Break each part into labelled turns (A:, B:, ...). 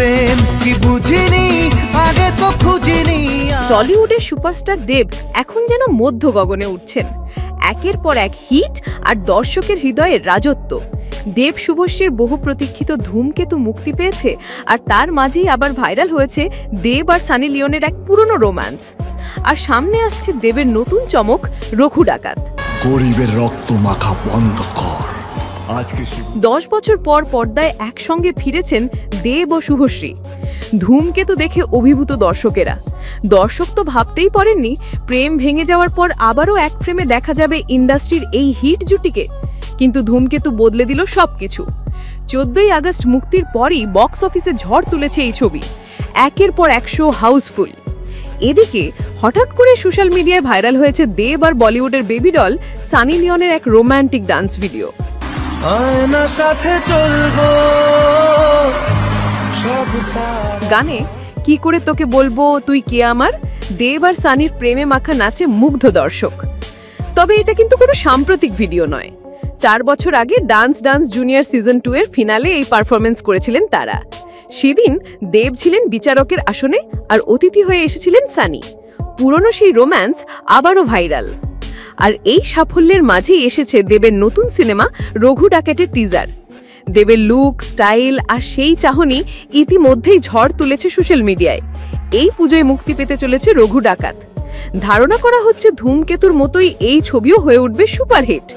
A: প্রেম কি বুঝিনি, আগে তো খুঁজিনি।
B: টলিউডের সুপারস্টার দেব এখন যেন মধ্য গগনে উঠছেন। একের পর এক হিট আর দর্শকের হৃদয়ের রাজত্ব। দেব শুভশ্রীর বহু প্রতীক্ষিত ধূমকেতু মুক্তি পেয়েছে, আর তার মাঝেই আবার ভাইরাল হয়েছে দেব আর সানি লিওনের এক পুরনো রোম্যান্স। আর সামনে আসছে দেবের নতুন চমক, রঘু ডাকাত।
C: গরিবের রক্ত মাখা বন্ধ কর।
B: 10 বছর পর পর্দায় একসঙ্গে ফিরেছেন দেব ও শুভশ্রী। ধূমকেতু দেখে অভিভূত দর্শকেরা। দর্শক তো ভাবতেই পারেননি প্রেম ভেঙে যাওয়ার পর আবারও এক ফ্রেমে দেখা যাবে ইন্ডাস্ট্রির এই হিট জুটিকে। কিন্তু ধূমকেতু বদলে দিল সবকিছু। 14ই আগস্ট মুক্তির পরই বক্স অফিসে ঝড় তুলেছে এই ছবি। একের পর 100 হাউসফুল। এদিকে হঠাৎ করে সোশ্যাল মিডিয়ায় ভাইরাল হয়েছে দেব আর বলিউডের বেবি ডল সানি লিওনের এক রোমান্টিক ডান্স ভিডিও। গানে কি করে তোকে বলবো তুই কে আমার, দেব আর সানির প্রেমে মাখা নাচে মুগ্ধ দর্শক। তবে এটা কিন্তু কোনো সাম্প্রতিক ভিডিও নয়। 4 বছর আগে ডান্স জুনিয়র সিজন 2 এর ফিনালে এই পারফরমেন্স করেছিলেন তারা। সেদিন দেব ছিলেন বিচারকের আসনে আর অতিথি হয়ে এসেছিলেন সানি। পুরনো সেই রোম্যান্স আবারও ভাইরাল। আর এই সাফল্যের মাঝেই এসেছে দেবের নতুন সিনেমা রঘু ডাকাতের টিজার। দেবের লুক, স্টাইল আর সেই চাহনি ইতিমধ্যেই ঝড় তুলেছে সোশ্যাল মিডিয়ায়। এই পুজোয় মুক্তি পেতে চলেছে রঘু ডাকাত। ধারণা করা হচ্ছে ধূমকেতুর মতোই এই ছবিও হয়ে উঠবে সুপারহিট।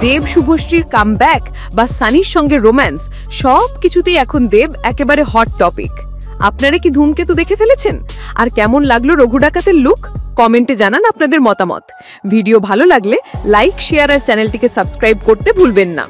B: দেব শুভশ্রীর কামব্যাক বা সানির সঙ্গে রোম্যান্স সব কিছুতেই এখন দেব একেবারে হট টপিক। আপনারা কি ধূমকেতু দেখে ফেলেছেন? আর কেমন লাগলো রঘু ডাকাতের লুক? কমেন্টে জানান আপনাদের মতামত। ভিডিও ভালো লাগলে লাইক, শেয়ার আর চ্যানেলটিকে সাবস্ক্রাইব করতে ভুলবেন না।